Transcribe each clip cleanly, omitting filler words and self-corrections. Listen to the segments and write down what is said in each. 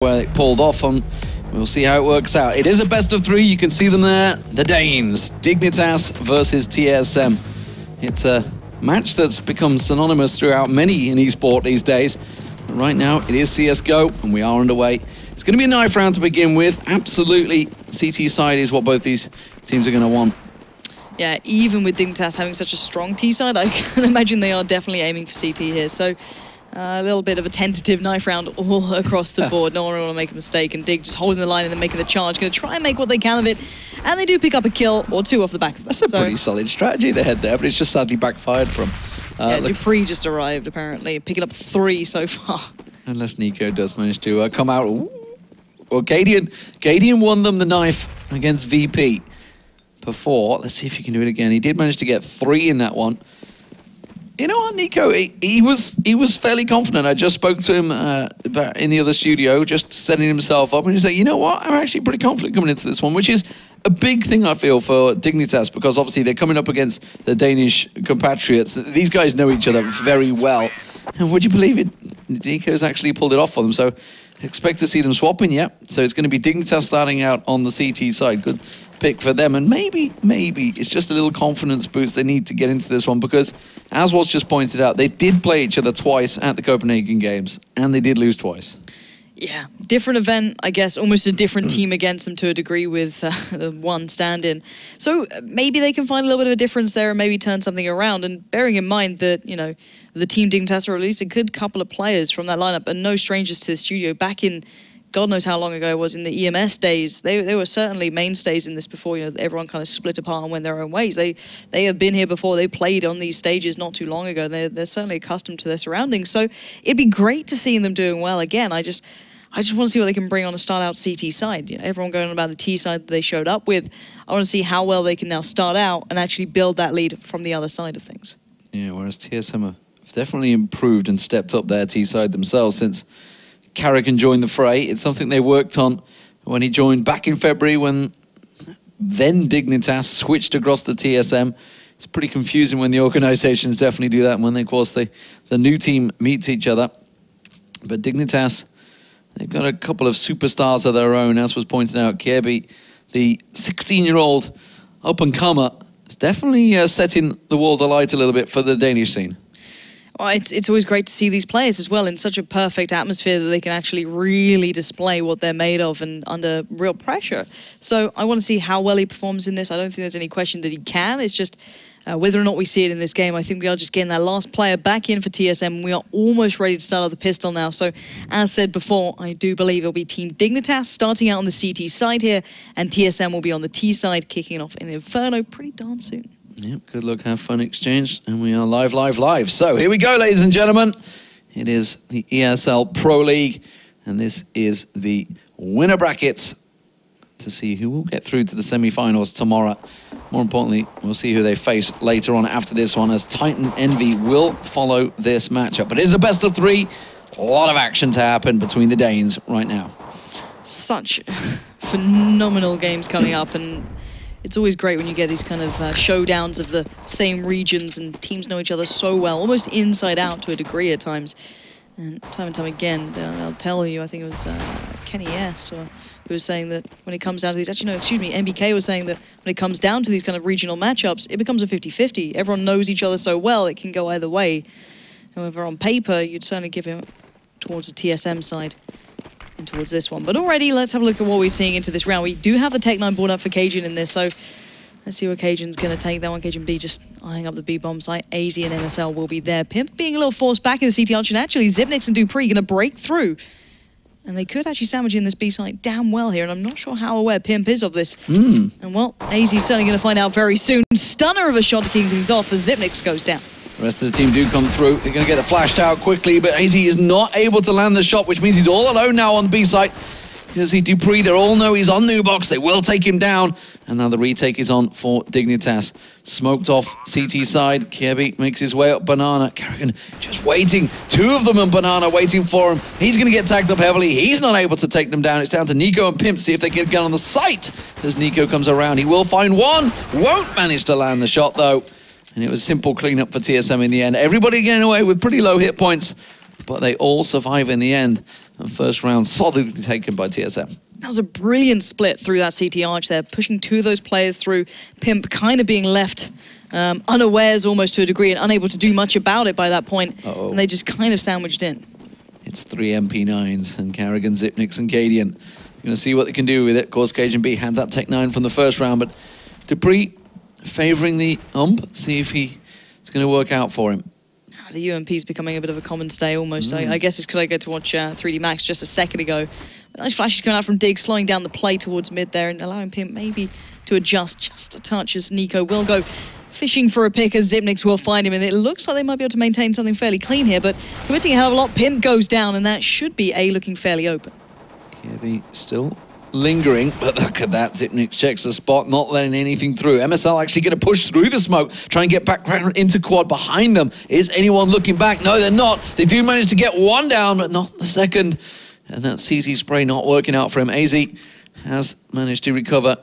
where it pulled off on. We'll see how it works out. It is a best of three. You can see them there. The Danes, Dignitas versus TSM. It's a match that's become synonymous throughout many in esport these days. But right now, it is CSGO, and we are underway. It's going to be a knife round to begin with. Absolutely, CT side is what both these teams are going to want. Yeah, even with Dignitas having such a strong T side, I can imagine they are definitely aiming for CT here. So a little bit of a tentative knife round all across the board. No one will want to make a mistake, and Dig just holding the line and then making the charge. Going to try and make what they can of it, and they do pick up a kill or two off the back of that. That's a pretty solid strategy they had there, but it's just sadly backfired from. Yeah, Dupree just arrived, apparently, picking up 3 so far. Unless Nico does manage to come out. Ooh. Well, Gadian won them the knife against VP before. Let's see if he can do it again. He did manage to get 3 in that one. You know what, Nico? He was fairly confident. I just spoke to him in the other studio, just setting himself up, and he said, "You know what? I'm actually pretty confident coming into this one," which is a big thing, I feel, for Dignitas, because obviously they're coming up against the Danish compatriots. These guys know each other very well, and would you believe it? Nico's actually pulled it off for them. So expect to see them swapping. Yeah. So it's going to be Dignitas starting out on the CT side. Good pick for them, and maybe it's just a little confidence boost they need to get into this one, because as was just pointed out, they did play each other twice at the Copenhagen Games, and they did lose twice. Yeah, different event, I guess, almost a different team against them to a degree with the one stand-in. So maybe they can find a little bit of a difference there and maybe turn something around. And bearing in mind that, you know, the team Dignitas released a good couple of players from that lineup, and no strangers to the studio. Back in God knows how long ago it was, in the EMS days, they were certainly mainstays in this before, you know, everyone kind of split apart and went their own ways. They have been here before. They played on these stages not too long ago. They're certainly accustomed to their surroundings. So it'd be great to see them doing well again. I just want to see what they can bring on a start-out CT side. You know, everyone going on about the T side that they showed up with. I want to see how well they can now start out and actually build that lead from the other side of things. Yeah, whereas TSM have definitely improved and stepped up their T side themselves since Carrigan joined the fray. It's something they worked on when he joined back in February, when then Dignitas switched across to TSM. It's pretty confusing when the organizations definitely do that, and when they, of course, the new team meets each other. But Dignitas, they've got a couple of superstars of their own, as was pointed out. Kirby, the 16-year-old up-and-comer, is definitely setting the world alight a little bit for the Danish scene. Well, it's always great to see these players as well in such a perfect atmosphere that they can actually really display what they're made of and under real pressure. So I want to see how well he performs in this. I don't think there's any question that he can. It's just whether or not we see it in this game. I think we are just getting that last player back in for TSM. We are almost ready to start out the pistol now. So as said before, I do believe it'll be Team Dignitas starting out on the CT side here, and TSM will be on the T side, kicking off in Inferno pretty darn soon. Yep, good luck, have fun exchange, and we are live. So here we go, ladies and gentlemen. It is the ESL Pro League, and this is the winner brackets to see who will get through to the semi-finals tomorrow. More importantly, we'll see who they face later on after this one, as Titan Envy will follow this matchup. But it is a best of 3. A lot of action to happen between the Danes right now. Such phenomenal games coming up, and it's always great when you get these kind of showdowns of the same regions, and teams know each other so well, almost inside out to a degree at times. And time again, they'll tell you, I think it was Kenny S, who was saying that when it comes down to these, actually no, excuse me, MBK was saying that when it comes down to these kind of regional matchups, it becomes a 50-50. Everyone knows each other so well, it can go either way. However, on paper, you'd certainly give him towards the TSM side and towards this one. But already, let's have a look at what we're seeing into this round. We do have the Tech 9 board up for Cajun in this, so let's see what Cajun's going to take. That one, Cajun B just eyeing up the B-bomb site. AZ and MSL will be there. Pimp being a little forced back in the CT option. Actually, Zipnix and Dupree going to break through. And they could actually sandwich in this B site damn well here, and I'm not sure how aware Pimp is of this. And well, AZ's certainly going to find out very soon. Stunner of a shot to kick things off as Zipnix goes down. The rest of the team do come through. They're going to get the flashed out quickly, but AZ is not able to land the shot, which means he's all alone now on the B site. You see Dupree, they all know he's on new box. They will take him down. And now the retake is on for Dignitas. Smoked off CT side. Kirby makes his way up Banana. Carrigan just waiting. 2 of them and Banana waiting for him. He's going to get tagged up heavily. He's not able to take them down. It's down to Nico and Pimp to see if they can get on the site. As Nico comes around, he will find one. Won't manage to land the shot, though. And it was simple cleanup for TSM in the end. Everybody getting away with pretty low hit points, but they all survive in the end. And first round solidly taken by TSM. That was a brilliant split through that CT arch there, pushing two of those players through. Pimp kind of being left unawares almost to a degree and unable to do much about it by that point. And they just kind of sandwiched in. It's 3 MP9s and Carrigan, Zipnix and Cadian. We're going to see what they can do with it. Of course, KGB had that Tech 9 from the first round, but Dupree favouring the ump. See if it's going to work out for him. The UMP is becoming a bit of a common stay almost. I guess it's because I got to watch 3D Max just a second ago. But nice flashes coming out from Dig, slowing down the play towards mid there and allowing Pimp maybe to adjust just a touch as Nico will go fishing for a pick as Zipnix will find him. And it looks like they might be able to maintain something fairly clean here, but committing a hell of a lot. Pimp goes down and that should be looking fairly open. Kirby still lingering, but look at that. Zipnix checks the spot, not letting anything through. MSL actually going to push through the smoke, try and get back into quad behind them. Is anyone looking back? No, they're not. They do manage to get one down, but not the second. And that CZ spray not working out for him. AZ has managed to recover.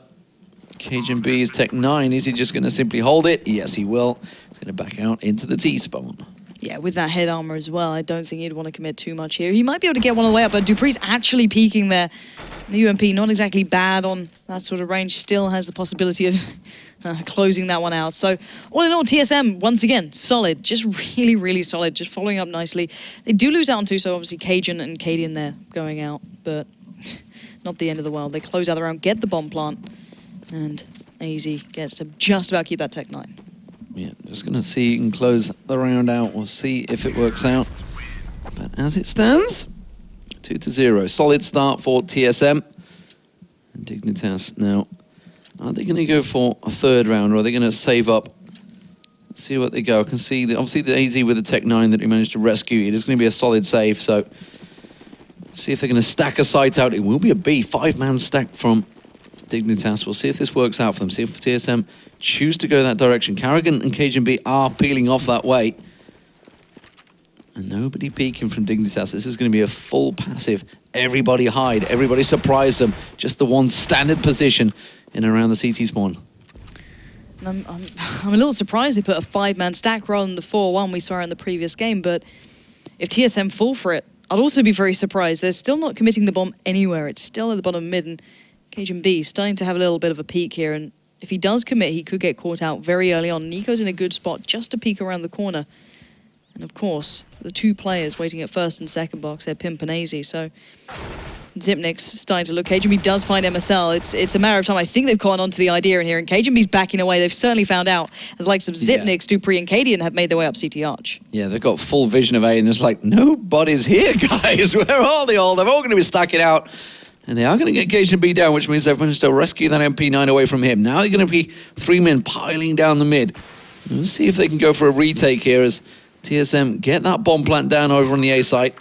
Cajun B's Tech 9. Is he just going to simply hold it? Yes, he will. He's going to back out into the T-spawn. Yeah, with that head armor as well, I don't think he'd want to commit too much here. He might be able to get one on the way up, but Dupree's actually peeking there. The UMP not exactly bad on that sort of range, still has the possibility of closing that one out. So all in all, TSM, once again, solid, just really, really solid, just following up nicely. They do lose out on two, so obviously Cajun and Cadian there going out, but not the end of the world. They close out the round, get the bomb plant, and AZ gets to just about keep that Tech 9. Yeah, just going to see you can close the round out. We'll see if it works out. But as it stands, 2-0. Solid start for TSM. And Dignitas now. Are they going to go for a third round or are they going to save up? Let's see what they go. I can see that obviously the AZ with the Tech 9 that he managed to rescue. It is going to be a solid save. So see if they're going to stack a site out. It will be a B. 5-man stack from Dignitas. We'll see if this works out for them. See if TSM choose to go that direction. Carrigan and Cajun B are peeling off that way. And nobody peeking from Dignitas. This is going to be a full passive. Everybody hide. Everybody surprise them. Just the one standard position in and around the CT spawn. I'm a little surprised they put a 5-man stack rather than the 4-1 we saw in the previous game. But if TSM fall for it, I'd also be very surprised. They're still not committing the bomb anywhere. It's still at the bottom mid. And Cajun B starting to have a little bit of a peek here. And if he does commit, he could get caught out very early on. Nico's in a good spot just to peek around the corner. And of course, the two players waiting at first and second box, they're Pimp and AZ. So Zipnix starting to look. Cajun B does find MSL. It's a matter of time. I think they've caught on to the idea in here. And Cajun B's backing away. They've certainly found out. As likes of Zipnix, Dupree and Cadian have made their way up CT Arch. Yeah, they've got full vision of A and it's like, nobody's here, guys. Where are they all? They're all going to be stacking out. And they are going to get Cajun B down, which means they've managed to rescue that MP9 away from him. Now they're going to be 3 men piling down the mid. Let's see if they can go for a retake here as TSM get that bomb plant down over on the A site.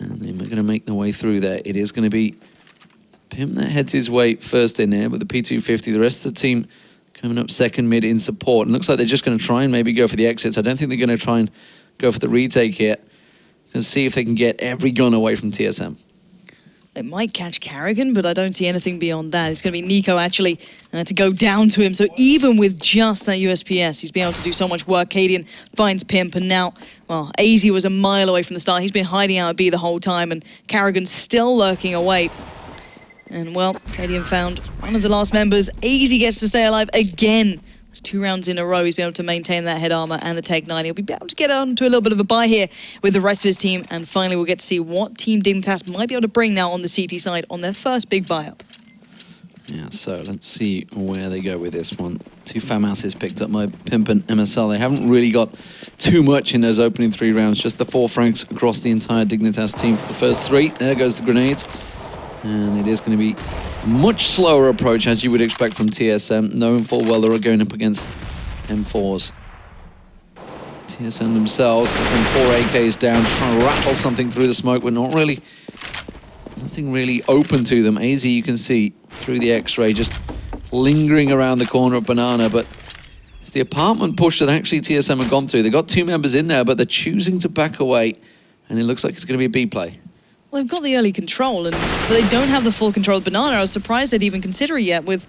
And they're going to make their way through there. It is going to be Pimp that heads his way first in there with the P250. The rest of the team coming up second mid in support. And looks like they're just going to try and maybe go for the exits. I don't think they're going to try and go for the retake here. Going to see if they can get every gun away from TSM. It might catch Carrigan, but I don't see anything beyond that. It's going to be Nico, actually, to go down to him. So even with just that USPS, he's been able to do so much work. Cadian finds Pimp, and now, well, AZ was a mile away from the start. He's been hiding out at B the whole time, and Carrigan's still lurking away. And, well, Cadian found one of the last members. AZ gets to stay alive again. 2 rounds in a row, he's been able to maintain that head armor and the Tech 9. He'll be able to get on to a little bit of a bye here with the rest of his team. And finally, we'll get to see what team Dignitas might be able to bring now on the CT side on their first big buy-up. Yeah, so let's see where they go with this one. 2 FAMASs picked up by Pimp and MSL. They haven't really got too much in those opening 3 rounds. Just the 4 Franks across the entire Dignitas team for the first 3. There goes the grenades. And it is going to be a much slower approach, as you would expect from TSM, knowing full well they're going up against M4s. TSM themselves, putting 4 AKs down, trying to rattle something through the smoke, but nothing really open to them. AZ, you can see through the X-ray, just lingering around the corner of Banana, but it's the apartment push that actually TSM have gone through. They've got 2 members in there, but they're choosing to back away, and it looks like it's going to be a B play. Well, they've got the early control, but they don't have the full control of Banana. I was surprised they'd even consider it yet. With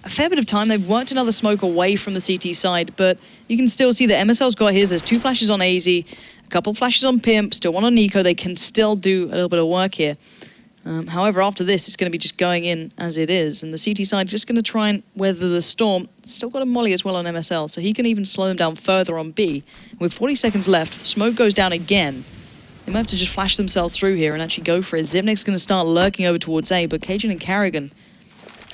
a fair bit of time, they've worked another smoke away from the CT side, but you can still see that MSL's got his. There's 2 flashes on AZ. couple flashes on Pimp, still one on Nico. They can still do a little bit of work here. However, after this, it's going to be just going in as it is. And the CT side just going to try and weather the storm. Still got a molly as well on MSL, so he can even slow them down further on B. With 40 seconds left, smoke goes down again. They might have to just flash themselves through here and actually go for it. Zipnik's going to start lurking over towards A, but Cajun and Carrigan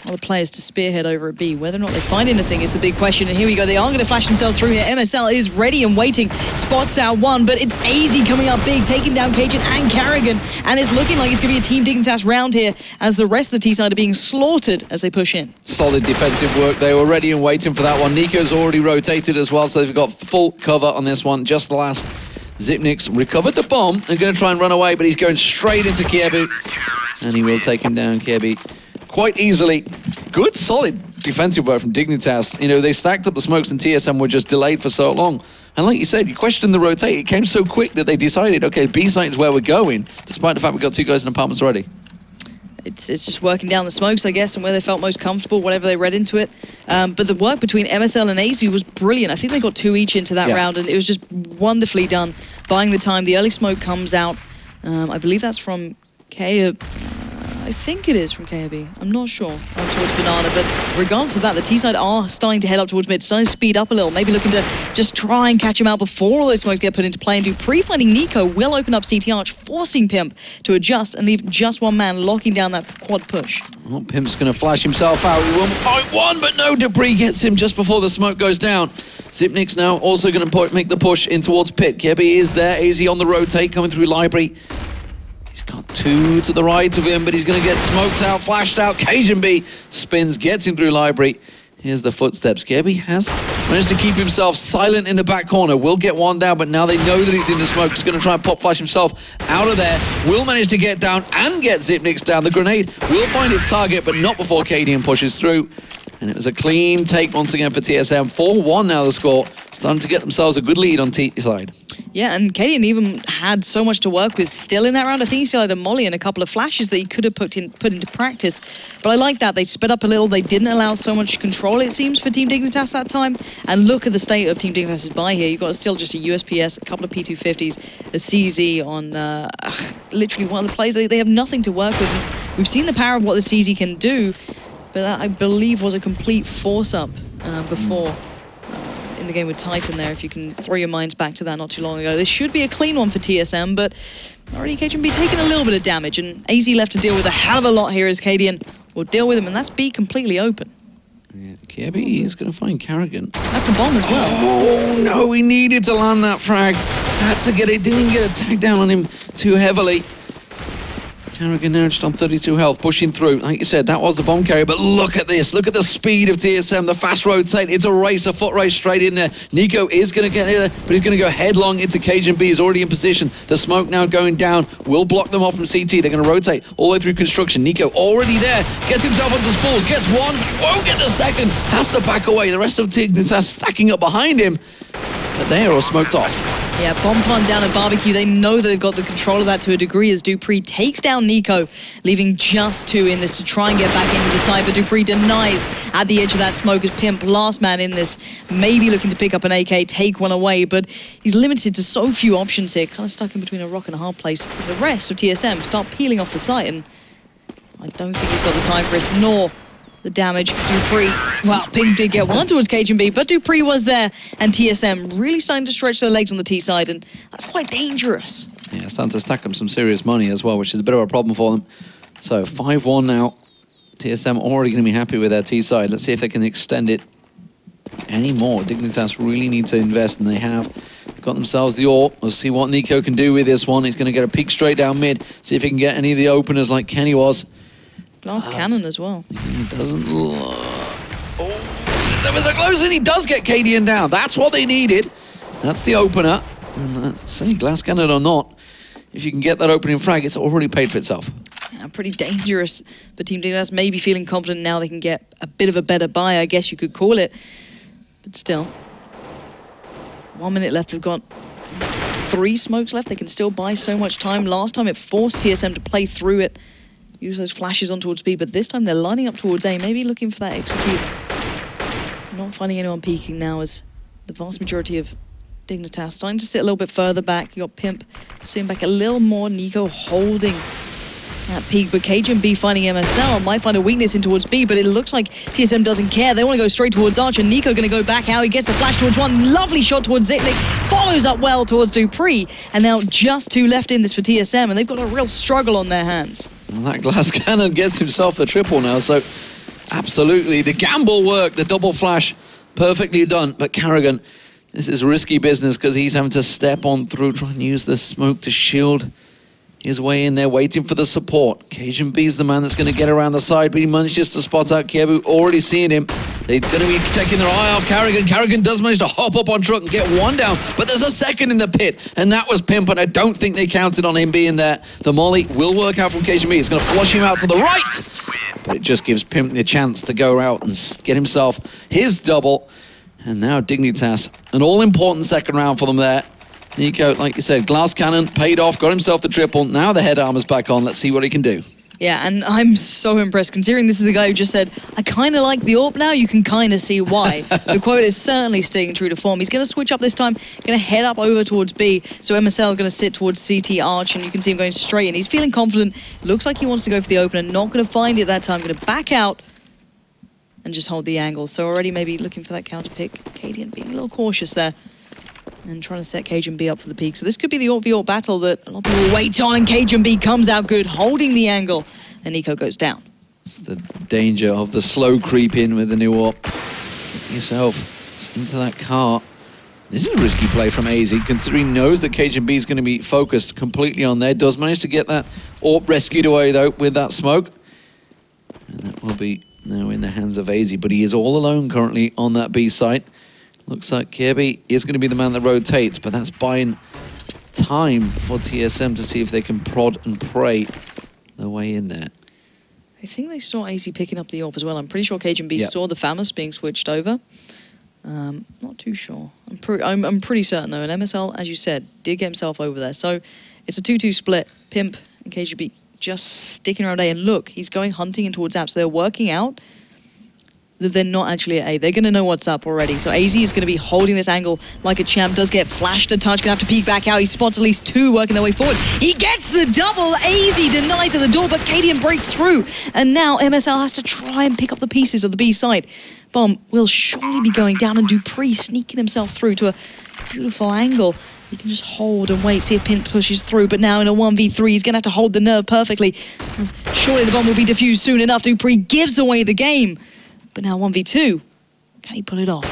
are the players to spearhead over at B. Whether or not they find anything is the big question. And here we go. They are going to flash themselves through here. MSL is ready and waiting. Spots out one, but it's AZ coming up big, taking down Cajun and Carrigan. And it's looking like it's going to be a Team Dignitas round here as the rest of the T-side are being slaughtered as they push in. Solid defensive work. They were ready and waiting for that one. Nico's already rotated as well, so they've got full cover on this one. Just last, Zipnik's recovered the bomb and going to try and run away, but he's going straight into Kiebu. And he will take him down, Kiebu, quite easily. Good, solid defensive work from Dignitas. You know, they stacked up the smokes and TSM were just delayed for so long. And like you said, you questioned the rotate. It came so quick that they decided, okay, B site is where we're going, despite the fact we've got 2 guys in apartments already. It's just working down the smokes, I guess, and where they felt most comfortable, whatever they read into it. But the work between MSL and AZ was brilliant. I think they got 2 each into that round, and it was just wonderfully done, buying the time. The early smoke comes out. I believe that's from K. I think it is from KAB. I'm not sure. Towards Banana, but regardless of that, the T-side are starting to head up towards mid, starting to speed up a little, maybe looking to just try and catch him out before all those smokes get put into play. And Dupree finding Nico will open up CT Arch, forcing Pimp to adjust and leave just one man, locking down that quad push. Well, Pimp's going to flash himself out. He will find one, but no, Dupree gets him just before the smoke goes down. Zipnik's now also going to make the push in towards Pit. Kirby is there. AZ on the rotate, coming through Library. He's got 2 to the right of him, but he's going to get smoked out, flashed out. Cajun B spins, gets him through Library. Here's the footsteps. Kirby has managed to keep himself silent in the back corner. Will get one down, but now they know that he's in the smoke. He's going to try and pop flash himself out of there. Will manage to get down and get Zipnik's down. The grenade will find its target, but not before Cadian pushes through. And it was a clean take once again for TSM. 4-1 now the score. Starting to get themselves a good lead on T side. Yeah, and Cadian even had so much to work with still in that round. I think he still had a molly and a couple of flashes that he could have put into practice. But I like that. They sped up a little. They didn't allow so much control, it seems, for Team Dignitas that time. And look at the state of Team Dignitas' buy here. You've got still just a USPS, a couple of P250s, a CZ on literally one of the players. They have nothing to work with. We've seen the power of what the CZ can do, but that, I believe, was a complete force-up before in the game with Titan there, if you can throw your minds back to that not too long ago. This should be a clean one for TSM, but already Cajun B taking a little bit of damage, and AZ left to deal with a hell of a lot here as Cadian will deal with him, and that's B completely open. Yeah, Kirby is going to find Carrigan. That's the bomb as well. Oh, no, he needed to land that frag. Had to get it, didn't get a tag down on him too heavily. Carrigan now just on 32 health, pushing through. Like you said, that was the bomb carrier, but look at this. Look at the speed of TSM, the fast rotate. It's a race, a foot race straight in there. Nico is going to get there, but he's going to go headlong into Cajun B. He's already in position. The smoke now going down will block them off from CT. They're going to rotate all the way through construction. Nico already there, gets himself onto spools, gets one, won't get the second, has to back away. The rest of Dignitas stacking up behind him, but they are all smoked off. Yeah, bomb plant down at Barbecue. They know they've got the control of that to a degree as Dupree takes down Nico, leaving just 2 in this to try and get back into the side, but Dupree denies at the edge of that smoke as Pimp, last man in this, maybe looking to pick up an AK, take one away, but he's limited to so few options here, kind of stuck in between a rock and a hard place as the rest of TSM start peeling off the site, and I don't think he's got the time for this, nor the damage. Dupree, well, Pimp did get one towards Cajun B, but Dupree was there, and TSM really starting to stretch their legs on the T side, and that's quite dangerous. Yeah, starting to stack up some serious money as well, which is a bit of a problem for them. So 5-1 now. TSM already going to be happy with their T side. Let's see if they can extend it any more. Dignitas really need to invest, and they have. They've got themselves the ore. We'll see what Nico can do with this one. He's going to get a peek straight down mid, see if he can get any of the openers like Kenny was. Glass cannon as well. He doesn't look. Oh, it's ever so close, and he does get Cadian down. That's what they needed. That's the opener. And say glass cannon or not, if you can get that opening frag, it's already paid for itself. Yeah, pretty dangerous. But Team Dignitas may be feeling confident now they can get a bit of a better buy, I guess you could call it. But still, 1 minute left. They've got 3 smokes left. They can still buy so much time. Last time it forced TSM to play through it, use those flashes on towards B, but this time they're lining up towards A, maybe looking for that execute. Not finding anyone peeking now as the vast majority of Dignitas starting to sit a little bit further back. You got Pimp sitting back a little more. Nico holding that peak, but KGB finding MSL might find a weakness in towards B, but it looks like TSM doesn't care. They want to go straight towards Archer. Nico going to go back out. He gets the flash towards one. Lovely shot towards Zitnik. Follows up well towards Dupree. And now just 2 left in this for TSM, and they've got a real struggle on their hands. And that glass cannon gets himself the triple now, so absolutely. The gamble worked, the double flash, perfectly done. But Carrigan, this is risky business because he's having to step on through, try and use the smoke to shield his way in there, waiting for the support. Cajun B's the man that's going to get around the side, but he manages to spot out Kiebu, already seeing him. They're going to be taking their eye off Carrigan. Carrigan does manage to hop up on truck and get one down, but there's a second in the pit, and that was Pimp, and I don't think they counted on him being there. The molly will work out from Cajun B. It's going to flush him out to the right, but it just gives Pimp the chance to go out and get himself his double. And now Dignitas, an all-important second round for them there. Nico, like you said, glass cannon, paid off, got himself the triple. Now the head armor's back on. Let's see what he can do. Yeah, and I'm so impressed, considering this is a guy who just said, I kind of like the AWP now. You can kind of see why. The quote is certainly staying true to form. He's going to switch up this time, going to head up over towards B. So MSL is going to sit towards CT Arch, and you can see him going straight in. He's feeling confident. Looks like he wants to go for the opener. Not going to find it that time. Going to back out and just hold the angle. So already maybe looking for that counter pick. Cadian being a little cautious there and trying to set Cajun B up for the peak. So this could be the AWP v AWP battle that a lot of people wait on, and Cajun B comes out good, holding the angle, and Nico goes down. It's the danger of the slow creep in with the new AWP. Get yourself into that car. This is a risky play from AZ, considering he knows that Cajun B is going to be focused completely on there. Does manage to get that AWP rescued away, though, with that smoke. And that will be now in the hands of AZ, but he is all alone currently on that B site. Looks like Kirby is going to be the man that rotates, but that's buying time for TSM to see if they can prod and pray their way in there. I think they saw AZ picking up the AWP as well. I'm pretty sure Cajun B saw the FAMAS being switched over. Not too sure. I'm pretty certain, though. And MSL, as you said, did get himself over there. So it's a 2-2 split. Pimp and Cajun B just sticking around A. And look, he's going hunting in towards App. So they're working out that they're not actually at A. They're going to know what's up already. So AZ is going to be holding this angle like a champ. Does get flashed a touch. Going to have to peek back out. He spots at least 2 working their way forward. He gets the double. AZ denies at the door, but Cadian breaks through. And now MSL has to try and pick up the pieces of the B side. Bomb will surely be going down, and Dupree sneaking himself through to a beautiful angle. He can just hold and wait, see if Pimp pushes through. But now in a 1v3, he's going to have to hold the nerve perfectly, as surely the bomb will be defused soon enough. Dupree gives away the game. But now 1v2, can he pull it off?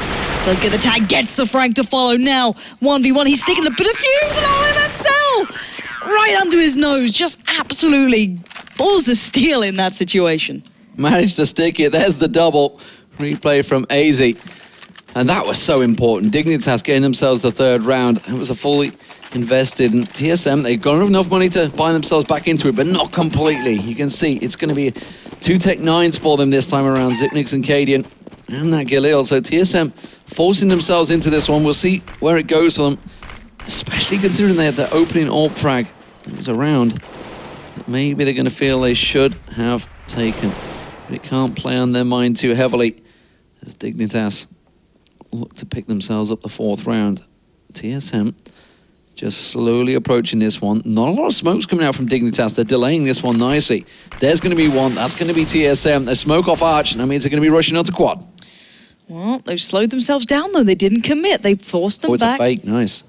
Does get the tag, gets the frag to follow. Now 1v1, he's sticking the defuse, and MSL right under his nose. Just absolutely balls the steel in that situation. Managed to stick it. There's the double. Replay from AZ. And that was so important. Dignitas getting themselves the 3rd round. It was a fully invested, and TSM, they've got enough money to buy themselves back into it, but not completely. You can see it's going to be 2 Tech 9s for them this time around, Zipnix and Cadian, and that Galil. So TSM forcing themselves into this one. We'll see where it goes for them, especially considering they had the opening AWP frag. It was around. Maybe they're going to feel they should have taken, but it can't play on their mind too heavily as Dignitas look to pick themselves up the 4th round. TSM just slowly approaching this one. Not a lot of smokes coming out from Dignitas. They're delaying this one nicely. There's going to be one. That's going to be TSM. They smoke off Arch, and that means they're going to be rushing onto quad. Well, they've slowed themselves down, though. They didn't commit. They forced them back. It's a fake. Nice.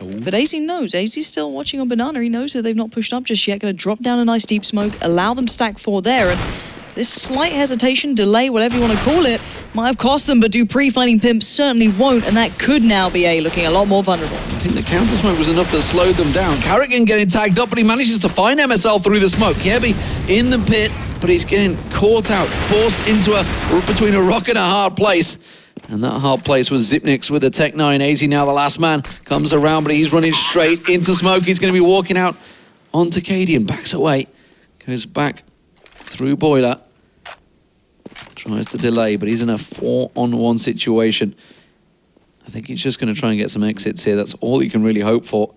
Ooh. But AZ knows. AZ's still watching on Banana. He knows that they've not pushed up just yet. Going to drop down a nice deep smoke, allow them to stack 4 there. And this slight hesitation, delay, whatever you want to call it, might have cost them, but Dupree finding Pimp certainly won't, and that could now be A looking a lot more vulnerable. I think the counter smoke was enough that slowed them down. Carrigan getting tagged up, but he manages to find MSL through the smoke. Kirby in the pit, but he's getting caught out, forced into between a rock and a hard place. And that hard place was Zipnix with the Tech 9. AZ now the last man, comes around, but he's running straight into smoke. He's going to be walking out onto Cadian, backs away, goes back through Boiler. Tries to delay, but he's in a 4-on-1 situation. I think he's just going to try and get some exits here. That's all he can really hope for,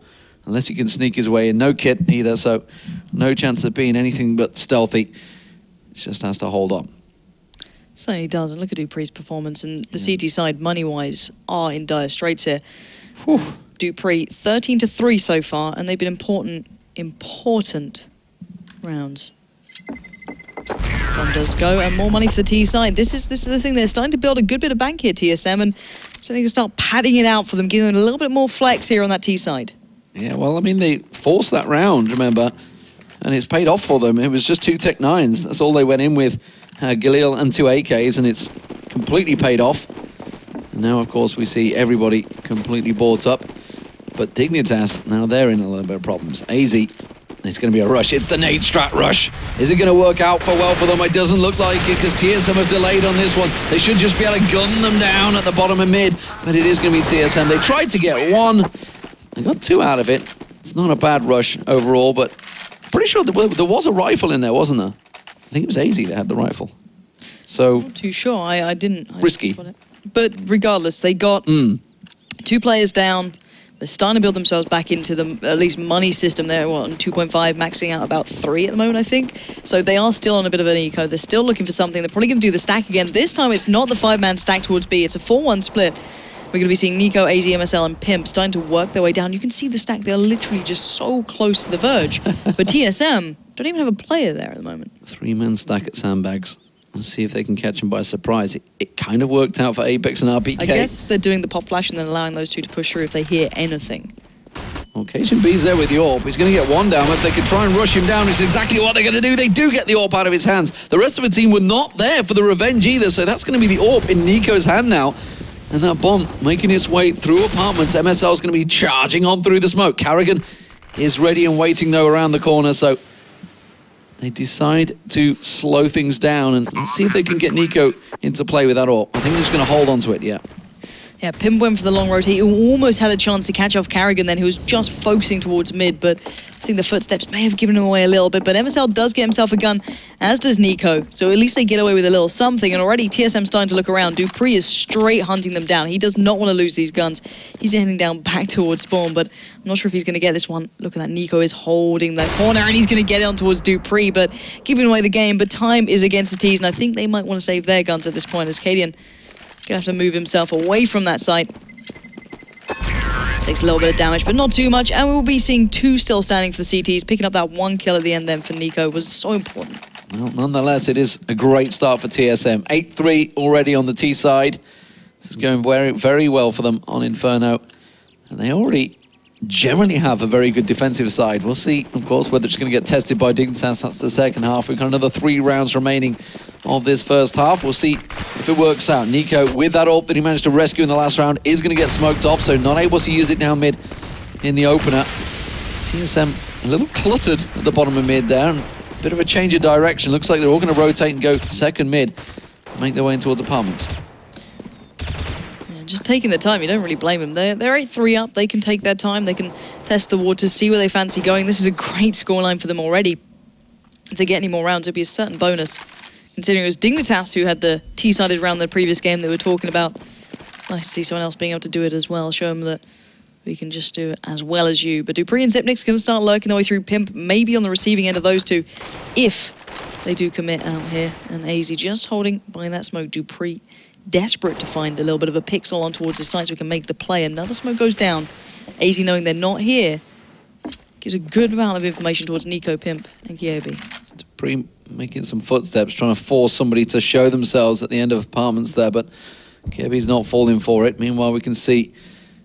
unless he can sneak his way in. No kit either, so no chance of being anything but stealthy. He just has to hold on. So he does, and look at Dupree's performance, and the CT side, money-wise, are in dire straits here. Whew. Dupree, 13-3 so far, and they've been important rounds. One does go, and more money for the T side. This is the thing. They're starting to build a good bit of bank here, TSM, and so they can start padding it out for them, giving them a little bit more flex here on that T side. Yeah, well, I mean, they forced that round, remember, and it's paid off for them. It was just 2 Tech 9s. That's all they went in with, Galil and 2 AKs, and it's completely paid off. And now, of course, we see everybody completely bought up. But Dignitas, now they're in a little bit of problems. AZ, it's going to be a rush. It's the nade strat rush. Is it going to work out well for them? It doesn't look like it, because TSM have delayed on this one. They should just be able to gun them down at the bottom of mid, but it is going to be TSM. They tried to get 1. They got 2 out of it. It's not a bad rush overall, but pretty sure there was a rifle in there, wasn't there? I think it was AZ that had the rifle. So Not too sure. I didn't. Risky. Spot it. But regardless, they got 2 players down. They're starting to build themselves back into the, at least, money system. They're on 2.5, maxing out about 3 at the moment, I think. So they are still on a bit of an eco. They're still looking for something. They're probably going to do the stack again. This time, it's not the 5-man stack towards B. It's a 4-1 split. We're going to be seeing Nico, AZ, MSL, and Pimp starting to work their way down. You can see the stack. They're literally just so close to the verge. But TSM don't even have a player there at the moment. 3-man stack at Sandbags. Let's see if they can catch him by surprise. It kind of worked out for Apex and RPK. I guess they're doing the pop flash and then allowing those 2 to push through if they hear anything. Well, KGB's there with the AWP. He's going to get 1 down. If they could try and rush him down, it's exactly what they're going to do. They do get the AWP out of his hands. The rest of the team were not there for the revenge either, so that's going to be the AWP in Nico's hand now. And that bomb making its way through apartments. MSL is going to be charging on through the smoke. Carrigan is ready and waiting, though, around the corner, so they decide to slow things down and see if they can get Nico into play with that AWP. I think they're just going to hold on to it, yeah. Yeah, Pimp went for the long rotate. He almost had a chance to catch off Carrigan then, who was just focusing towards mid, but I think the footsteps may have given him away a little bit. But MSL does get himself a gun, as does Nico. So at least they get away with a little something. And already TSM's starting to look around. Dupree is straight hunting them down. He does not want to lose these guns. He's heading down back towards spawn, but I'm not sure if he's going to get this one. Look at that. Nico is holding the corner, and he's going to get it on towards Dupree, but giving away the game. But time is against the T's, and I think they might want to save their guns at this point, as Cadian gonna have to move himself away from that site. Takes a little bit of damage, but not too much. And we'll be seeing 2 still standing for the CTs. Picking up that 1 kill at the end then for Nico was so important. Well, nonetheless, it is a great start for TSM. 8-3 already on the T side. This is going very, very well for them on Inferno. And they already generally have a very good defensive side. We'll see, of course, whether it's going to get tested by Dignitas. That's the second half. We've got another 3 rounds remaining of this first half. We'll see if it works out. Nico, with that AWP that he managed to rescue in the last round, is going to get smoked off, so not able to use it down mid in the opener. TSM a little cluttered at the bottom of mid there, and a bit of a change of direction. Looks like they're all going to rotate and go second mid, make their way in towards apartments. Just taking their time, you don't really blame them. They're 8-3 up, they can take their time, they can test the waters, see where they fancy going. This is a great scoreline for them already. If they get any more rounds, it'll be a certain bonus. Considering it was Dignitas who had the T-sided round in the previous game they were talking about. It's nice to see someone else being able to do it as well, show them that we can just do it as well as you. But Dupree and Zipnik's going to start lurking their way through. Pimp maybe on the receiving end of those 2, if they do commit out here. And AZ just holding behind that smoke. Dupree desperate to find a little bit of a pixel on towards the side so we can make the play. Another smoke goes down. AZ knowing they're not here gives a good amount of information towards Nico, Pimp, and Kyobi. Dupree making some footsteps, trying to force somebody to show themselves at the end of apartments there, but Kyobi's not falling for it. Meanwhile, we can see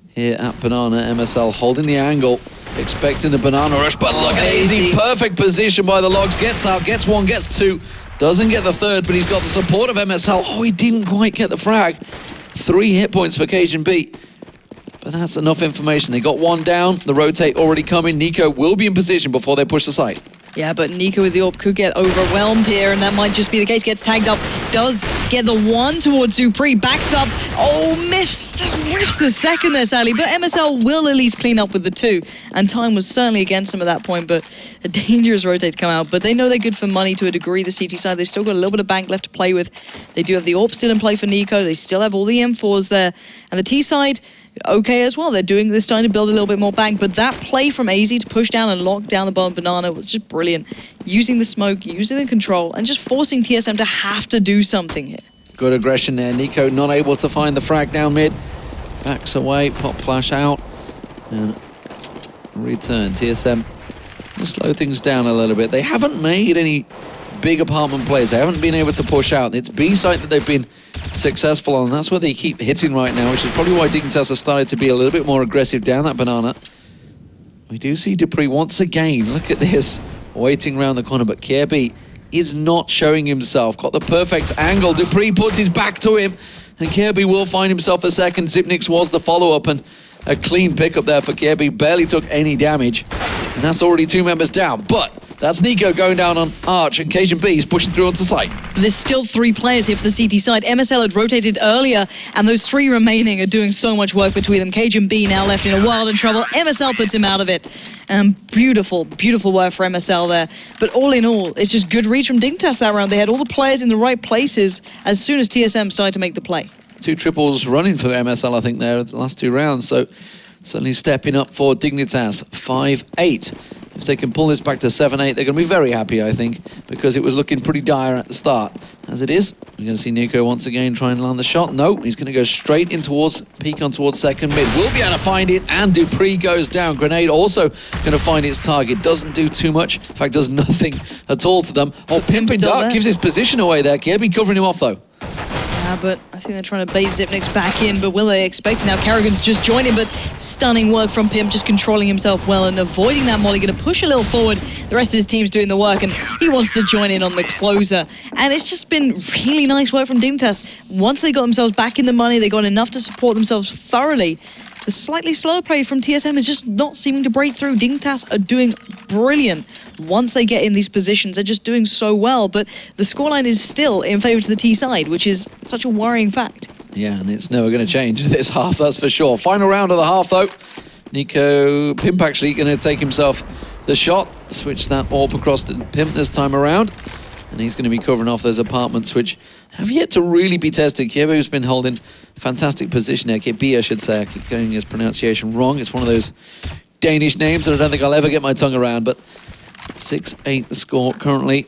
here at Banana, MSL holding the angle, expecting the banana rush, but look at AZ, perfect position by the logs, gets out, gets 1, gets 2, doesn't get the 3rd, but he's got the support of MSL. Oh, he didn't quite get the frag. 3 hit points for KGB. But that's enough information. They got 1 down, the rotate already coming. Nico will be in position before they push the site. Yeah, but Nico with the AWP could get overwhelmed here, and that might just be the case. Gets tagged up, does get the 1 towards Dupree, backs up. Oh, miss, just whiffs the second there, sadly. But MSL will at least clean up with the 2, and time was certainly against them at that point, but a dangerous rotate to come out. But they know they're good for money to a degree, the CT side. They've still got a little bit of bank left to play with. They do have the AWP still in play for Nico. They still have all the M4s there. And the T side, okay as well. They're starting to build a little bit more bank, but that play from AZ to push down and lock down the bottom banana was just brilliant. Using the smoke, using the control, and just forcing TSM to have to do something here. Good aggression there. Nico not able to find the frag down mid. backs away, pop flash out, and return. TSM will slow things down a little bit. They haven't made any big apartment plays. They haven't been able to push out. It's B site that they've been successful on. That's where they keep hitting right now, which is probably why Dignitas have started to be a little bit more aggressive down that banana. We do see Dupree once again. Look at this, waiting around the corner, but Kirby is not showing himself. Got the perfect angle. Dupree puts his back to him, and Kirby will find himself a second. Zipnix was the follow-up, and a clean pickup there for Kirby. Barely took any damage, and that's already 2 members down. But that's Nico going down on Arch, and Cajun B is pushing through onto site. There's still 3 players here for the CT side. MSL had rotated earlier, and those 3 remaining are doing so much work between them. Cajun B now left in a world of trouble. MSL puts him out of it. Beautiful, beautiful work for MSL there. But all in all, it's just good reach from Dignitas that round. They had all the players in the right places as soon as TSM started to make the play. 2 triples running for MSL, I think, there the last 2 rounds. So certainly stepping up for Dignitas. 5-8. If they can pull this back to 7-8, they're going to be very happy, I think, because it was looking pretty dire at the start. As it is, we're going to see Nico once again try and land the shot. No, he's going to go straight in towards, peek on towards second mid. Will be able to find it, and Dupree goes down. Grenade also going to find its target. Doesn't do too much. In fact, does nothing at all to them. Oh, Pimpin' Dark gives his position away there. Kirby covering him off, though. Yeah, but I think they're trying to bait Zipnix back in, but will they expect it now? Carrigan's just joining, but stunning work from Pimp, just controlling himself well and avoiding that molly. Going to push a little forward. The rest of his team's doing the work, and he wants to join in on the closer. And it's just been really nice work from Dignitas. Once they got themselves back in the money, they got enough to support themselves thoroughly. The slightly slower play from TSM is just not seeming to break through. Dignitas are doing brilliant. Once they get in these positions, they're just doing so well. But the scoreline is still in favor to the T side, which is such a worrying fact. Yeah, and it's never going to change this half, that's for sure. Final round of the half, though. Nico Pimp actually going to take himself the shot. Switch that AWP across to Pimp this time around. And he's going to be covering off those apartments, which have yet to really be tested. Kirby's been holding fantastic position there. Kirby, I should say. I keep getting his pronunciation wrong. It's one of those Danish names that I don't think I'll ever get my tongue around. But 6-8 the score currently.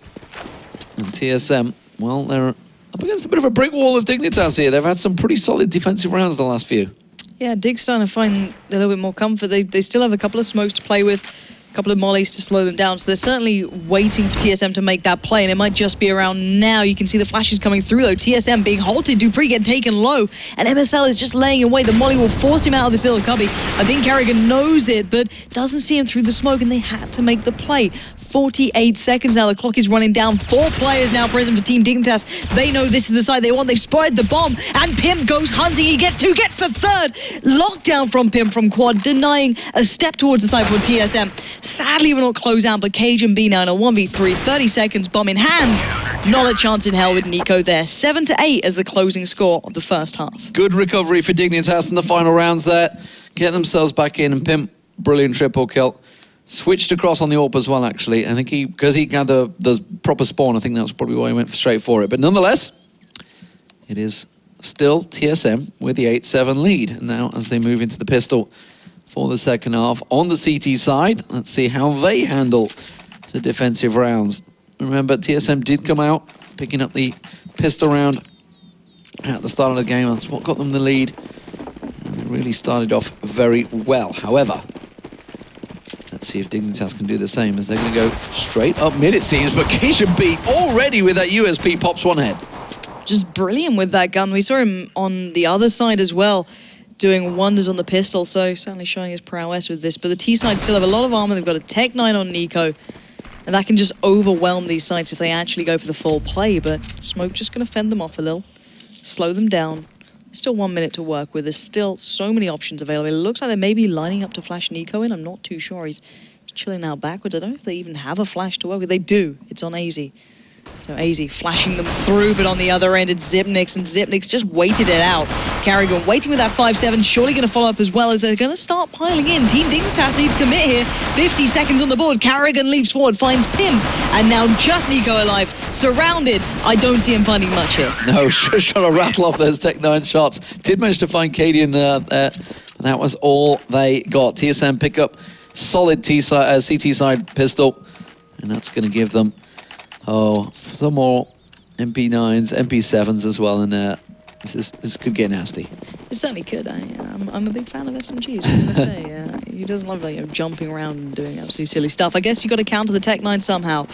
And TSM, well, they're up against a bit of a brick wall of Dignitas here. They've had some pretty solid defensive rounds the last few. Yeah, Dig's starting to find a little bit more comfort. They still have a couple of smokes to play with. Couple of mollies to slow them down, so they're certainly waiting for TSM to make that play, and it might just be around now. You can see the flashes coming through though. TSM being halted, Dupree getting taken low, and MSL is just laying away. The molly will force him out of this little cubby. I think Carrigan knows it, but doesn't see him through the smoke, and they had to make the play. 48 seconds now, the clock is running down. 4 players now present for Team Dignitas. They know this is the side they want. They've spotted the bomb, and Pimp goes hunting. He gets 2, gets the 3rd. Lockdown from Pimp from Quad, denying a step towards the side for TSM. Sadly, we're not close out, but Cajun B now in a 1v3, 30 seconds, bomb in hand. Not a chance in hell with Nico there. 7-8 as the closing score of the first half. Good recovery for Dignitas in the final rounds there. Get themselves back in, and Pimp, brilliant triple kill. Switched across on the AWP as well, actually. I think because he had the proper spawn, I think that's probably why he went straight for it. But nonetheless, it is still TSM with the 8-7 lead. And now as they move into the pistol for the second half on the CT side, let's see how they handle the defensive rounds. Remember, TSM did come out, picking up the pistol round at the start of the game. That's what got them the lead. And they really started off very well. However, let's see if Dignitas can do the same, as they're going to go straight up mid, it seems. But Cajun B already with that USP pops one head. Just brilliant with that gun. We saw him on the other side as well, doing wonders on the pistol, so certainly showing his prowess with this. But the T side still have a lot of armor. They've got a Tech 9 on Nico, and that can just overwhelm these sides if they actually go for the full play. But Smoke just going to fend them off a little, slow them down. Still 1 minute to work with. There's still so many options available. It looks like they may be lining up to flash Nico in. I'm not too sure. He's chilling out backwards. I don't know if they even have a flash to work with. They do. It's on AZ. So AZ flashing them through, but on the other end it's Zipnix, and Zipnix just waited it out. Carrigan waiting with that 5-7, surely going to follow up as well, as they're going to start piling in. Team Dignitas needs to commit here. 50 seconds on the board. Carrigan leaps forward, finds Pimp, and now just Nico alive, surrounded. I don't see him finding much here. No, just trying to rattle off those Tech 9 shots. Did manage to find Cadian there. That was all they got. TSM pick up solid CT side pistol, and that's going to give them some more MP9s, MP7s as well in there. This could get nasty. It certainly could. I'm a big fan of SMGs. What can I say? He doesn't love like, jumping around and doing absolutely silly stuff. I guess you got to counter the Tech 9 somehow.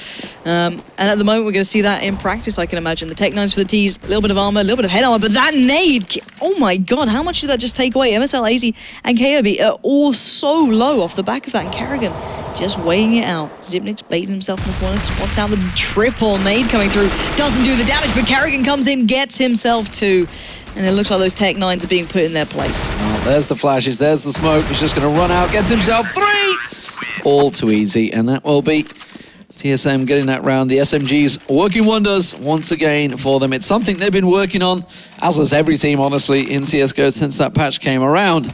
And at the moment, we're going to see that in practice, I can imagine. The Tech 9s for the Ts, a little bit of armor, a little bit of head armor, but that nade, oh my god, how much did that just take away? MSL, AZ, and KOB are all so low off the back of that, and Kerrigan just weighing it out. Zipnik's baiting himself in the corner, spots out the triple nade coming through, doesn't do the damage, but Kerrigan comes in, gets himself two. And it looks like those Tech 9s are being put in their place. Oh, there's the flashes, there's the smoke. He's just going to run out, gets himself three! All too easy, and that will be TSM getting that round. The SMGs working wonders once again for them. It's something they've been working on, as has every team, honestly, in CSGO since that patch came around.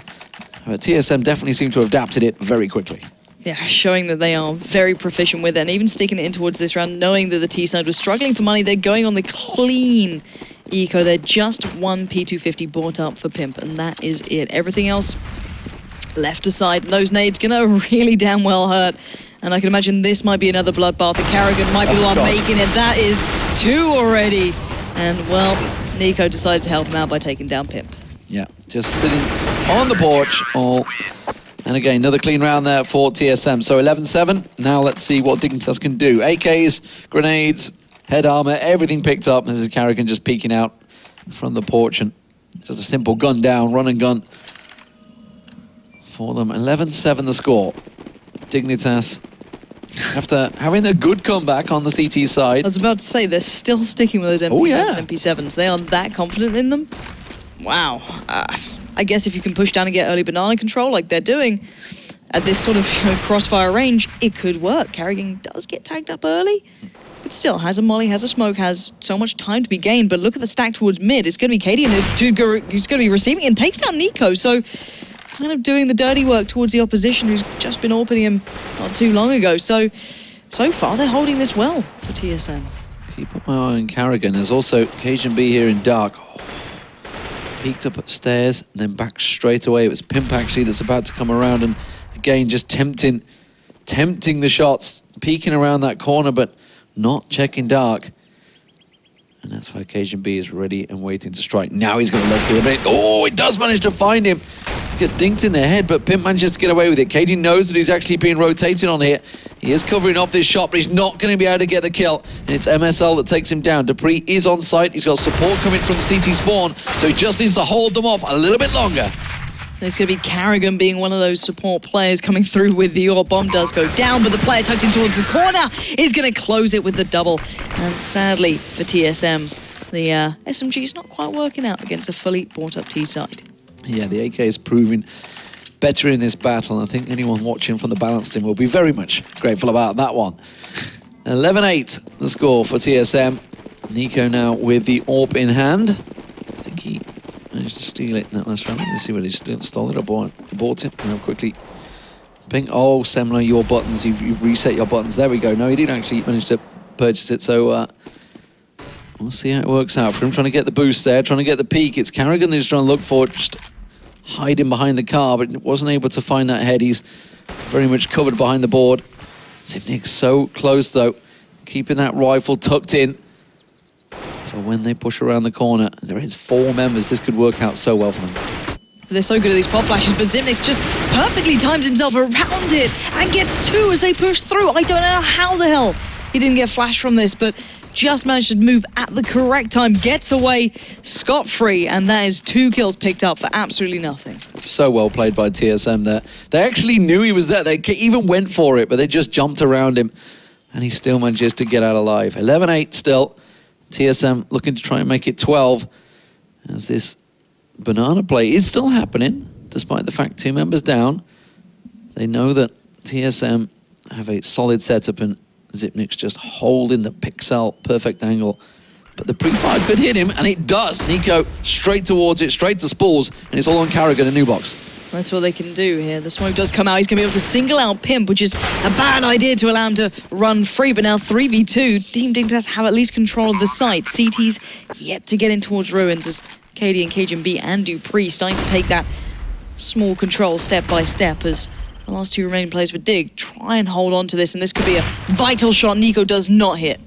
But TSM definitely seem to have adapted it very quickly. Yeah, showing that they are very proficient with it, and even sticking it in towards this round, knowing that the T side was struggling for money. They're going on the clean eco. They're just one P250 bought up for Pimp, and that is it. Everything else left aside. Those nades gonna really damn well hurt. And I can imagine this might be another bloodbath. The Kerrigan might be the one making it. That is two already. And well, Nico decided to help him out by taking down Pimp. Yeah, just sitting on the porch. And again, another clean round there for TSM. So 11-7. Now let's see what Dignitas can do. AKs, grenades, head armor, everything picked up. This is Kerrigan just peeking out from the porch, and just a simple gun down, run and gun for them. 11-7 the score. Dignitas, after having a good comeback on the CT side. I was about to say, they're still sticking with those MP5s and MP7s. They are that confident in them. Wow. I guess if you can push down and get early banana control like they're doing at this sort of crossfire range, it could work. Kerrigan does get tagged up early, but still has a molly, has a smoke, has so much time to be gained. But look at the stack towards mid. It's going to be Cadian who's going to be receiving and takes down Nico. So kind of doing the dirty work towards the opposition who's just been AWPing him not too long ago. So far they're holding this well for TSM. Keep up my eye on Kerrigan. There's also Cajun B here in dark. Peeked up upstairs and then back straight away. It was Pimp actually that's about to come around, and again just tempting the shots, peeking around that corner but not checking dark. And that's why Cajun B is ready and waiting to strike. Now he's going to look here, but he does manage to find him. Get dinked in the head, but Pimp manages to get away with it. Cadian knows that he's actually being rotated on here. He is covering off this shot, but he's not going to be able to get the kill. And it's MSL that takes him down. Dupree is on site. He's got support coming from CT spawn, so he just needs to hold them off a little bit longer. It's going to be Kerrigan being one of those support players coming through with the AWP. Bomb does go down, but the player tucked in towards the corner is going to close it with the double. And sadly for TSM, the SMG is not quite working out against a fully bought up T side. Yeah, the AK is proving better in this battle. I think anyone watching from the balance team will be very much grateful about that one. 11-8 the score for TSM. Nico now with the AWP in hand. I think he managed to steal it in that last round. Let me see what he stole it or bought it. Now quickly. Ping. Oh, Semler, your buttons. You've reset your buttons. There we go. No, he didn't actually manage to purchase it. So we'll see how it works out for him. Trying to get the boost there, trying to get the peak. It's Kerrigan that he's trying to look for, just hiding behind the car, but wasn't able to find that head. He's very much covered behind the board. Zipnik's so close though, keeping that rifle tucked in for when they push around the corner. And there is 4 members. This could work out so well for them. They're so good at these pop flashes, but Zipnik's just perfectly times himself around it and gets 2 as they push through. I don't know how the hell he didn't get flash from this, but just managed to move at the correct time, gets away scot-free, and that is 2 kills picked up for absolutely nothing. So well played by TSM there. They actually knew he was there. They even went for it, but they just jumped around him, and he still manages to get out alive. 11-8 still. TSM looking to try and make it 12, as this banana play is still happening, despite the fact 2 members down. They know that TSM have a solid setup, and Zipnik's just holding the pixel perfect angle. But the pre-fire could hit him, and it does. Nico straight towards it, straight to Spools, and it's all on Kerrigan and New Box. That's what they can do here. The smoke does come out. He's going to be able to single out Pimp, which is a bad idea to allow him to run free. But now 3v2, Team Dignitas have at least control of the site. CT's yet to get in towards Ruins as KD and Cajun B and Dupree starting to take that small control step by step as the last 2 remaining players for Dig try and hold on to this, and this could be a vital shot. Nico does not hit.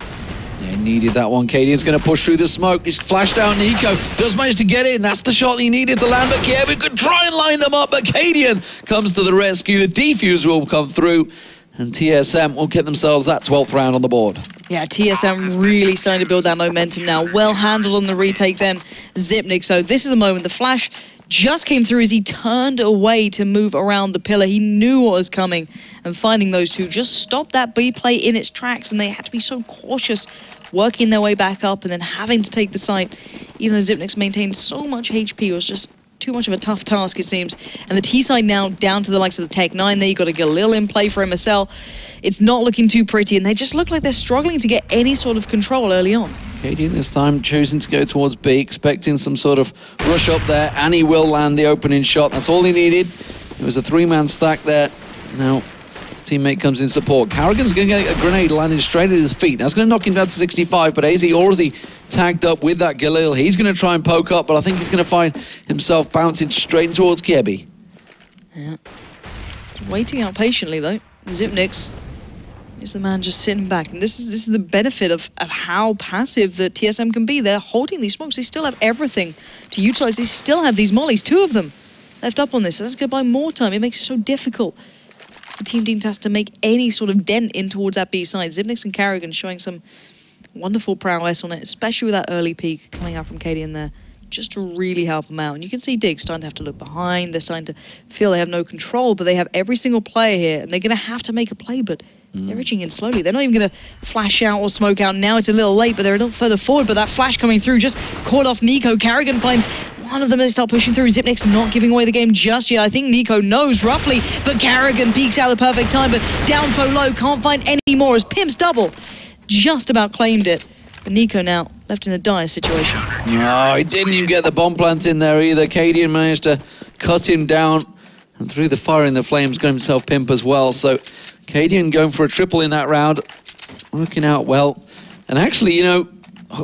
Yeah, He needed that one. Cadian's going to push through the smoke. He's flashed out Nico. Does manage to get in. That's the shot he needed to land. But Kevin could try and line them up. But Cadian comes to the rescue. The defuse will come through. And TSM will get themselves that 12th round on the board. Yeah, TSM really starting to build that momentum now. Well handled on the retake then, Xyp9x. So this is the moment. The flash just came through as he turned away to move around the pillar. He knew what was coming, and finding those two just stopped that B play in its tracks, and they had to be so cautious working their way back up and then having to take the site. Even though Xyp9x maintained so much HP, it was just too much of a tough task, it seems. And the T side now down to the likes of the Tech9 there. You've got a Galil in play for MSL. It's not looking too pretty, and they just look like they're struggling to get any sort of control early on. Cadian this time choosing to go towards B, expecting some sort of rush up there, and he will land the opening shot. That's all he needed. It was a three-man stack there. Now his teammate comes in support. Carrigan's going to get a grenade landing straight at his feet. That's going to knock him down to 65, but AZ already tagged up with that Galil. He's going to try and poke up, but I think he's going to find himself bouncing straight towards Kebby. Yeah. Waiting out patiently, though. Xyp9x is the man just sitting back. And this is the benefit of how passive the TSM can be. They're holding these smokes. They still have everything to utilize. They still have these mollies, two of them left up on this. So that's going to buy more time. It makes it so difficult for Team Dignitas to make any sort of dent in towards that B side. Xyp9x and Carrigan showing some wonderful prowess on it, especially with that early peek coming out from Cadian there, just to really help them out. And you can see Dig starting to have to look behind. They're starting to feel they have no control, but they have every single player here, and they're going to have to make a play, but they're reaching in slowly. They're not even going to flash out or smoke out. Now it's a little late, but they're a little further forward, but that flash coming through just caught off Nico. Carrigan finds one of them as they start pushing through. Xyp9x not giving away the game just yet. I think Nico knows roughly, but Carrigan peeks out the perfect time, but down so low, can't find any more as Pimp's double just about claimed it. But Nico now left in a dire situation. No, he didn't even get the bomb plant in there either. Cadian managed to cut him down, and through the fire in the flames got himself Pimp as well. So Cadian going for a triple in that round, working out well. And actually, you know,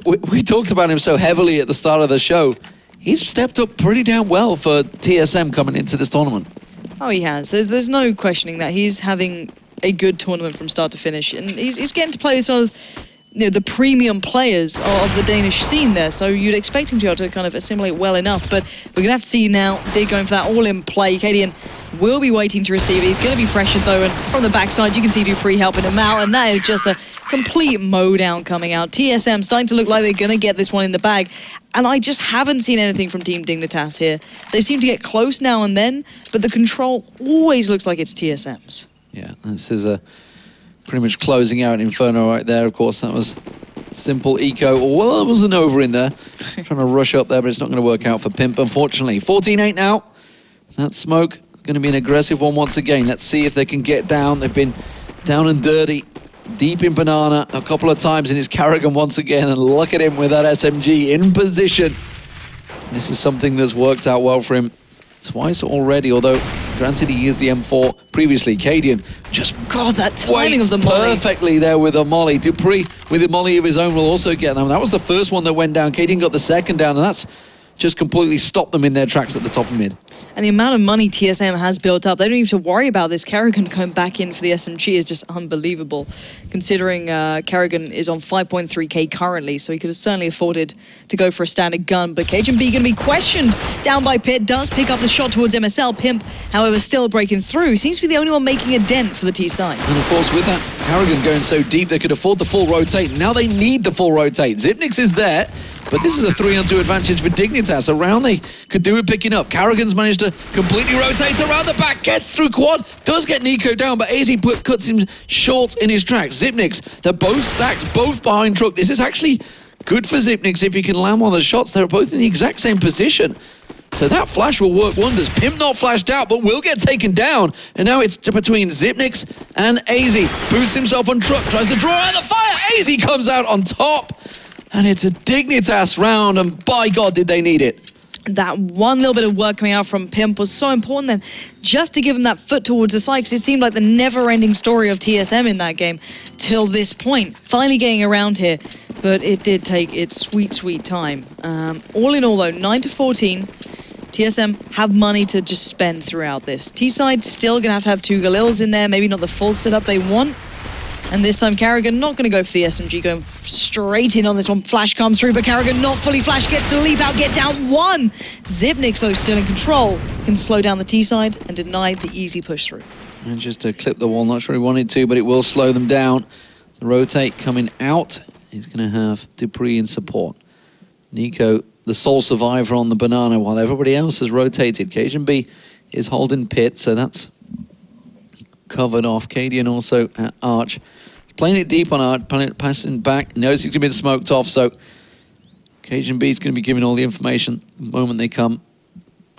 we talked about him so heavily at the start of the show. He's stepped up pretty damn well for TSM coming into this tournament. Oh, he has. There's no questioning that. He's having a good tournament from start to finish, and he's getting to play some of, you know, the premium players of the Danish scene there, so you'd expect him to be able to kind of assimilate well enough. But we're going to have to see now Dig going for that all-in play. Cadian will be waiting to receive it. He's going to be pressured though, and from the backside you can see Dupree helping him out, and that is just a complete mow down coming out. TSM starting to look like they're going to get this one in the bag, and I just haven't seen anything from Team Dignitas here. They seem to get close now and then, but the control always looks like it's TSM's. Yeah, this is a pretty much closing out Inferno right there. Of course, that was simple eco. Well, it wasn't over in there. Trying to rush up there, but it's not going to work out for Pimp, unfortunately. 14-8 now. That smoke going to be an aggressive one once again. Let's see if they can get down. They've been down and dirty, deep in banana a couple of times, and it's Carrigan once again. And look at him with that SMG in position. This is something that's worked out well for him twice already, although granted he used the M4 previously. Cadian just that timing of the molly perfectly there with a molly. Dupree with a molly of his own will also get them. That was the first one that went down. Cadian got the second down, and that's just completely stopped them in their tracks at the top of mid. And the amount of money TSM has built up, they don't even have to worry about this. Carrigan going back in for the SMG is just unbelievable, considering Carrigan is on 5.3k currently, so he could have certainly afforded to go for a standard gun. But KGB going to be questioned down by Pit, does pick up the shot towards MSL. Pimp, however, still breaking through. Seems to be the only one making a dent for the T side. And of course, with that Carrigan going so deep, they could afford the full rotate. Now they need the full rotate. Xyp9x is there, but this is a 3-on-2 advantage for Dignitas. Around they could do it picking up. Carrigan's managed to completely rotate around the back, gets through quad, does get Nico down, but AZ cuts him short in his tracks. Xyp9x, they're both stacked, both behind truck. This is actually good for Xyp9x if he can land one of the shots. They're both in the exact same position. So that flash will work wonders. Pimp not flashed out, but will get taken down. And now it's between Xyp9x and AZ. Boosts himself on truck, tries to draw out the fire. AZ comes out on top. And it's a Dignitas round, and by God, did they need it. That one little bit of work coming out from Pimp was so important then, just to give him that foot towards the side, because it seemed like the never-ending story of TSM in that game till this point. Finally getting around here, but it did take its sweet, sweet time. All in all, though, 9-14. TSM have money to just spend throughout this. T-side still going to have 2 Galils in there, maybe not the full setup they want, And this time, Carrigan not going to go for the SMG, going straight in on this one. Flash comes through, but Carrigan not fully flash, gets to leap out, get down one. Xyp9x, though, still in control, can slow down the T side and deny the easy push through. And just to clip the wall, not sure he wanted to, but it will slow them down. The rotate coming out. He's going to have dupreeh in support. NiKo, the sole survivor on the banana, while everybody else has rotated. cajunb is holding pit, so that's covered off. Cadian also at Arch. Playing it deep on Arch, passing back. Knows he's going to be smoked off, so cajunb is going to be giving all the information the moment they come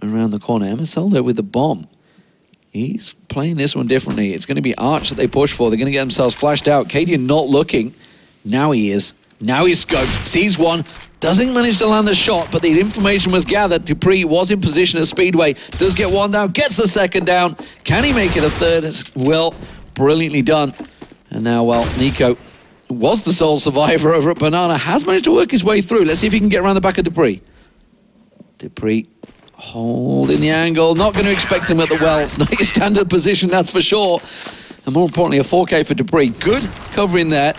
around the corner. MSL, though, with the bomb. He's playing this one differently. It's going to be Arch that they push for. They're going to get themselves flashed out. Cadian not looking. Now he is. Now he's scoped. Sees one. Doesn't manage to land the shot, but the information was gathered. dupreeh was in position at Speedway. Does get one down. Gets the second down. Can he make it a third? It's, well, brilliantly done. And now, well, NiKo was the sole survivor over at Banana. Has managed to work his way through. Let's see if he can get around the back of dupreeh. dupreeh holding the angle. Not going to expect him at the well. It's not your standard position, that's for sure. And more importantly, a 4K for dupreeh. Good covering there.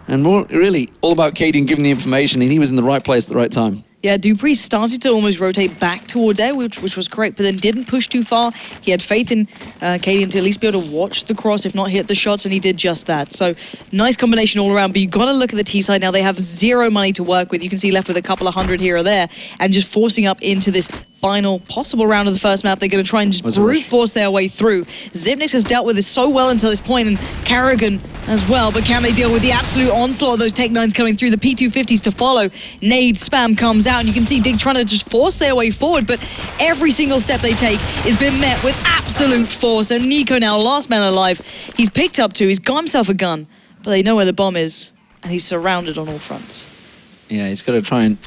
And more, really, all about Cadian giving the information, and he was in the right place at the right time. Yeah, dupreeh started to almost rotate back towards air, which was correct, but then didn't push too far. He had faith in Cadian to at least be able to watch the cross, if not hit the shots, and he did just that. So, nice combination all around, but you got to look at the T side now. They have zero money to work with. You can see left with a couple of hundred here or there, and just forcing up into this final possible round of the first map. They're going to try and just brute force their way through. Xyp9x has dealt with this so well until this point, and Carrigan as well, but can they deal with the absolute onslaught of those Tech-9s coming through, the P250s to follow? Nade spam comes out, and you can see Dig trying to just force their way forward, but every single step they take is been met with absolute force, and NiKo now, last man alive, he's picked up two, he's got himself a gun, but they know where the bomb is, and he's surrounded on all fronts. Yeah, he's got to try and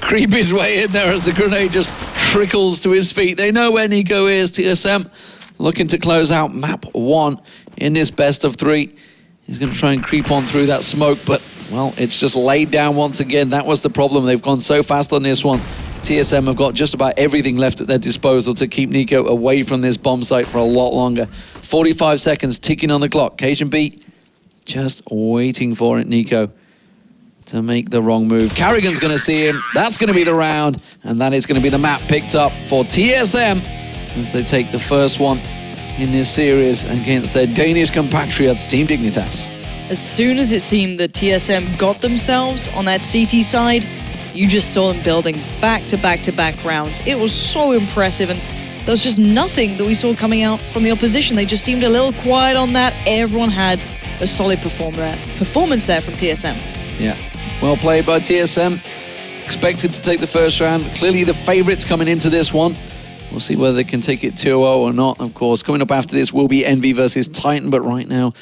creep his way in there as the grenade just trickles to his feet. They know where NiKo is. TSM looking to close out map 1 in this best of 3. He's going to try and creep on through that smoke, but, well, it's just laid down once again. That was the problem. They've gone so fast on this one. TSM have got just about everything left at their disposal to keep NiKo away from this bomb site for a lot longer. 45 seconds ticking on the clock. cajunb just waiting for it, NiKo, to make the wrong move. Carrigan's going to see him. That's going to be the round, and that is going to be the map picked up for TSM as they take the first one in this series against their Danish compatriots, Team Dignitas. As soon as it seemed that TSM got themselves on that CT side, you just saw them building back-to-back-to-back rounds. It was so impressive, and there was just nothing that we saw coming out from the opposition. They just seemed a little quiet on that. Everyone had a solid performance there from TSM. Yeah, well played by TSM. Expected to take the first round. Clearly the favourites coming into this one. We'll see whether they can take it 2-0 or not, of course. Coming up after this will be Envy versus Titan, but right now,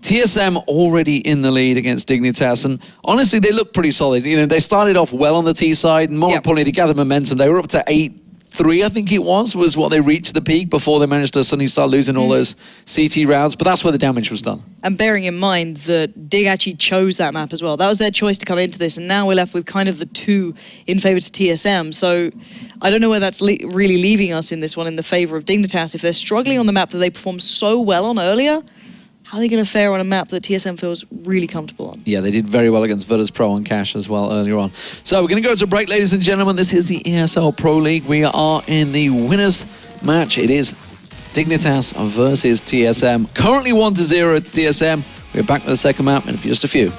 TSM already in the lead against Dignitas, and honestly, they look pretty solid. You know, they started off well on the T side, and more importantly, they gathered momentum. They were up to 8-3, I think it was what they reached the peak before they managed to suddenly start losing all those CT rounds, but that's where the damage was done. And bearing in mind that Dig actually chose that map as well. That was their choice to come into this, and now we're left with kind of the 2 in favour to TSM. So I don't know where that's really leaving us in this one in the favour of Dignitas. If they're struggling on the map that they performed so well on earlier, how are they going to fare on a map that TSM feels really comfortable on? Yeah, they did very well against VODs Pro on Cash as well earlier on. So we're going to go to break, ladies and gentlemen. This is the ESL Pro League. We are in the winners match. It is Dignitas versus TSM. Currently 1-0, it's TSM. We're back with the second map in just a few.